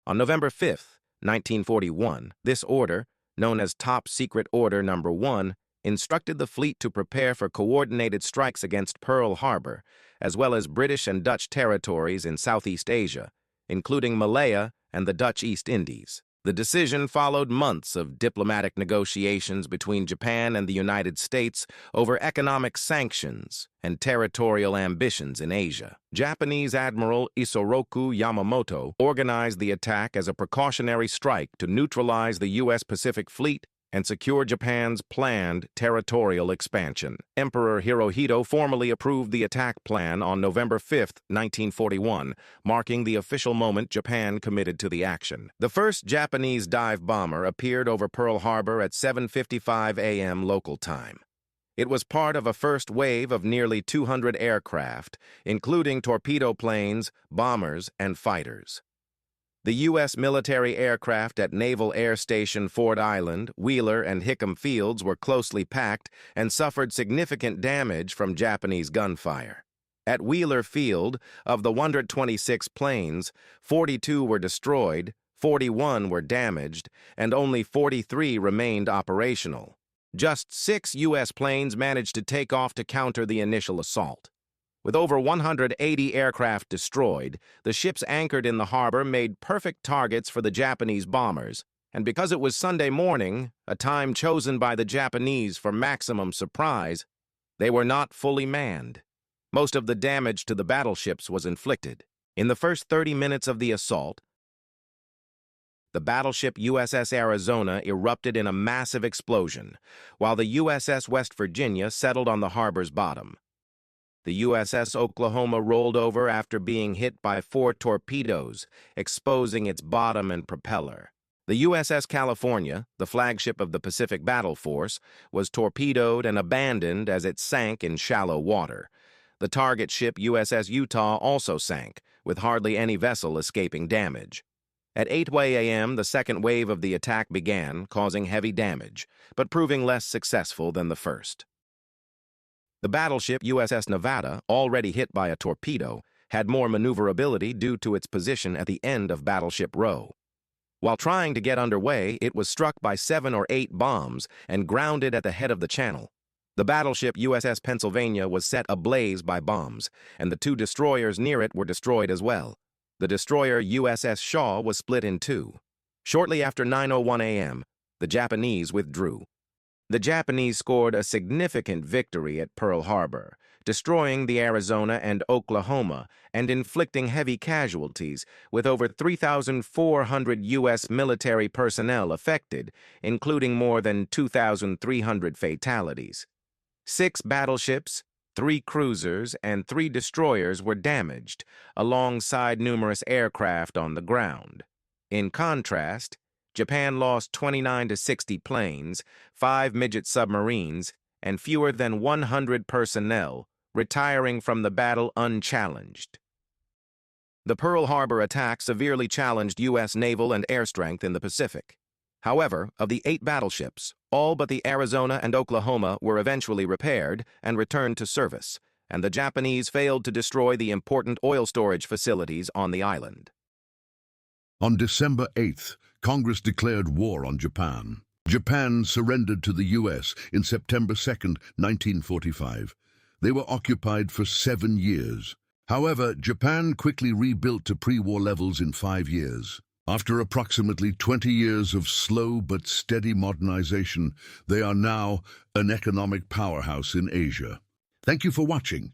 On November 5, 1941, this order, known as Top Secret Order No. 1, instructed the fleet to prepare for coordinated strikes against Pearl Harbor, as well as British and Dutch territories in Southeast Asia, including Malaya and the Dutch East Indies. The decision followed months of diplomatic negotiations between Japan and the United States over economic sanctions and territorial ambitions in Asia. Japanese Admiral Isoroku Yamamoto organized the attack as a precautionary strike to neutralize the U.S. Pacific Fleet and secure Japan's planned territorial expansion. Emperor Hirohito formally approved the attack plan on November 5, 1941, marking the official moment Japan committed to the action. The first Japanese dive bomber appeared over Pearl Harbor at 7:55 a.m. local time. It was part of a first wave of nearly 200 aircraft, including torpedo planes, bombers, and fighters. The U.S. military aircraft at Naval Air Station Ford Island, Wheeler, and Hickam Fields were closely packed and suffered significant damage from Japanese gunfire. At Wheeler Field, of the 126 planes, 42 were destroyed, 41 were damaged, and only 43 remained operational. Just 6 U.S. planes managed to take off to counter the initial assault. With over 180 aircraft destroyed, the ships anchored in the harbor made perfect targets for the Japanese bombers, and because it was Sunday morning, a time chosen by the Japanese for maximum surprise, they were not fully manned. Most of the damage to the battleships was inflicted. In the first 30 minutes of the assault, the battleship USS Arizona erupted in a massive explosion, while the USS West Virginia settled on the harbor's bottom. The USS Oklahoma rolled over after being hit by 4 torpedoes, exposing its bottom and propeller. The USS California, the flagship of the Pacific Battle Force, was torpedoed and abandoned as it sank in shallow water. The target ship USS Utah also sank, with hardly any vessel escaping damage. At 8 a.m., the second wave of the attack began, causing heavy damage, but proving less successful than the first. The battleship USS Nevada, already hit by a torpedo, had more maneuverability due to its position at the end of Battleship Row. While trying to get underway, it was struck by 7 or 8 bombs and grounded at the head of the channel. The battleship USS Pennsylvania was set ablaze by bombs, and the 2 destroyers near it were destroyed as well. The destroyer USS Shaw was split in 2. Shortly after 9:01 a.m., the Japanese withdrew. The Japanese scored a significant victory at Pearl Harbor, destroying the Arizona and Oklahoma and inflicting heavy casualties, with over 3,400 U.S. military personnel affected, including more than 2,300 fatalities. 6 battleships, 3 cruisers, and 3 destroyers were damaged, alongside numerous aircraft on the ground. In contrast, Japan lost 29 to 60 planes, 5 midget submarines, and fewer than 100 personnel, retiring from the battle unchallenged. The Pearl Harbor attack severely challenged U.S. naval and air strength in the Pacific. However, of the 8 battleships, all but the Arizona and Oklahoma were eventually repaired and returned to service, and the Japanese failed to destroy the important oil storage facilities on the island. On December 8th, Congress declared war on Japan. Japan surrendered to the U.S. in September 2, 1945. They were occupied for 7 years. However, Japan quickly rebuilt to pre-war levels in 5 years. After approximately 20 years of slow but steady modernization, they are now an economic powerhouse in Asia. Thank you for watching.